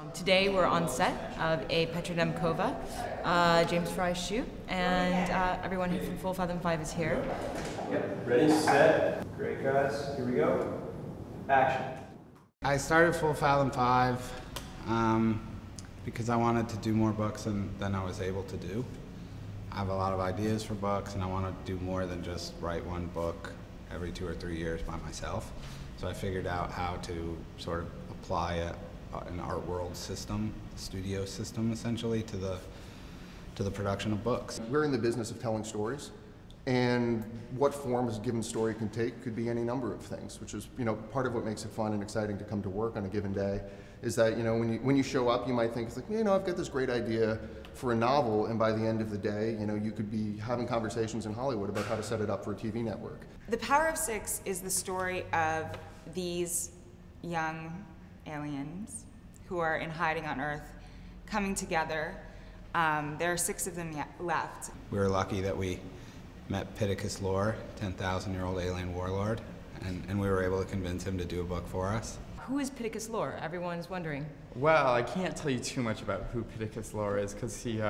Today we're on set of a Petra Demkova, James Fry shoot, and everyone from Full Fathom 5 is here. Yep. Ready, set, great guys, here we go. Action. I started Full Fathom 5 because I wanted to do more books than I was able to do. I have a lot of ideas for books and I want to do more than just write one book every 2 or 3 years by myself. So I figured out how to sort of apply an art world system, studio system essentially, to the production of books. We're in the business of telling stories, and what form a given story can take could be any number of things, which is, part of what makes it fun and exciting to come to work on a given day. Is that, when you show up, you might think, it's like, I've got this great idea for a novel, and by the end of the day, you could be having conversations in Hollywood about how to set it up for a TV network. The Power of Six is the story of these young aliens who are in hiding on Earth coming together. There are 6 of them left. We were lucky that we met Pittacus Lore, 10,000-year-old alien warlord, and we were able to convince him to do a book for us. Who is Pittacus Lore? Everyone's wondering. Well, I can't tell you too much about who Pittacus Lore is because he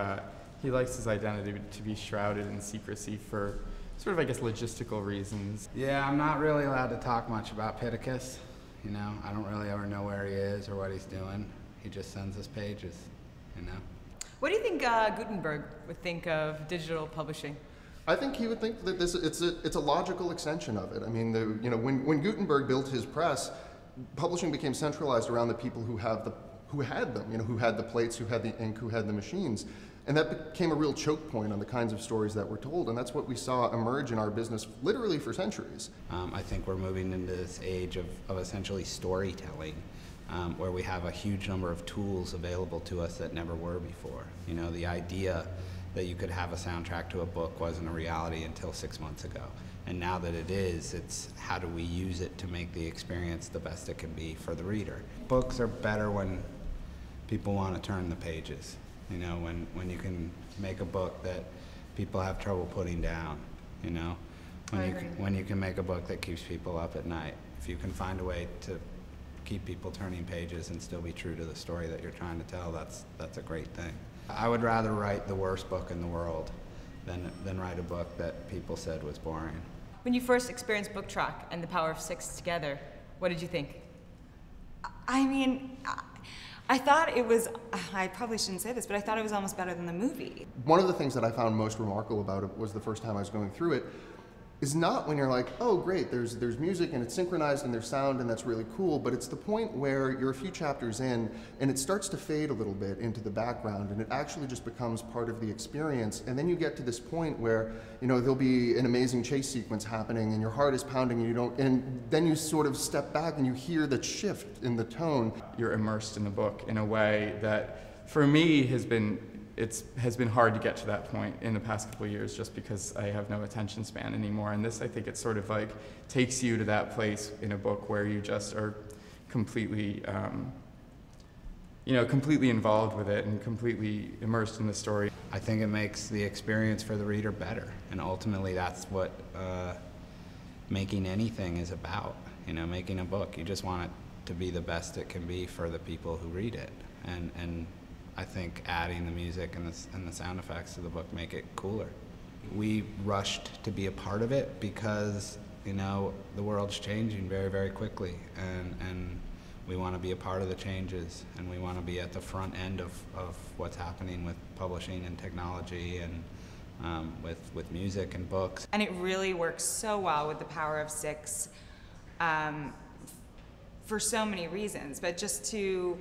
likes his identity to be shrouded in secrecy for sort of, I guess, logistical reasons. Yeah, I'm not really allowed to talk much about Pittacus. I don't really ever know where he is or what he's doing. He just sends us pages, What do you think Gutenberg would think of digital publishing? I think he would think that it's a logical extension of it. I mean, when Gutenberg built his press, publishing became centralized around the people who had them, who had the plates, who had the ink, who had the machines. And that became a real choke point on the kinds of stories that were told, and that's what we saw emerge in our business literally for centuries. I think we're moving into this age of essentially storytelling, where we have a huge number of tools available to us that never were before. The idea that you could have a soundtrack to a book wasn't a reality until 6 months ago. And now that it is, it's how do we use it to make the experience the best it can be for the reader. Books are better when people want to turn the pages. When you can make a book that people have trouble putting down, when you can make a book that keeps people up at night. If you can find a way to keep people turning pages and still be true to the story that you're trying to tell, that's a great thing. I would rather write the worst book in the world than write a book that people said was boring. When you first experienced Booktrack and the Power of Six together, what did you think? I mean, I thought it was, I probably shouldn't say this, but I thought it was almost better than the movie. One of the things that I found most remarkable about it was the first time I was going through it, is not when you're like, oh great, there's music and it's synchronized and there's sound and that's really cool, but it's the point where you're a few chapters in and it starts to fade a little bit into the background and it actually just becomes part of the experience, and then you get to this point where there'll be an amazing chase sequence happening and your heart is pounding and then you sort of step back and you hear the shift in the tone. You're immersed in the book in a way that for me has been hard to get to that point in the past couple of years just because I have no attention span anymore. And this, I think, it sort of like takes you to that place in a book where you just are completely, completely involved with it and completely immersed in the story. I think it makes the experience for the reader better, and ultimately that's what making anything is about. Making a book, you just want it to be the best it can be for the people who read it, and I think adding the music and the sound effects to the book make it cooler. We rushed to be a part of it because the world's changing very, very quickly, and we want to be a part of the changes, and we want to be at the front end of what's happening with publishing and technology and with music and books. And it really works so well with the Power of Six for so many reasons, but just to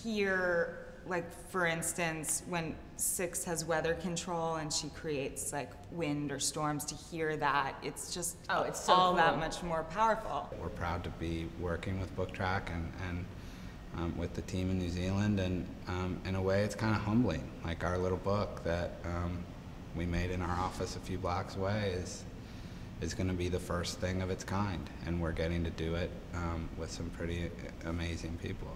hear, like, for instance, when Six has weather control and she creates like wind or storms, to hear that, it's just it's so all cool. that much more powerful. We're proud to be working with Booktrack and with the team in New Zealand, and in a way it's kind of humbling. Like, our little book that we made in our office a few blocks away is going to be the first thing of its kind, and we're getting to do it with some pretty amazing people.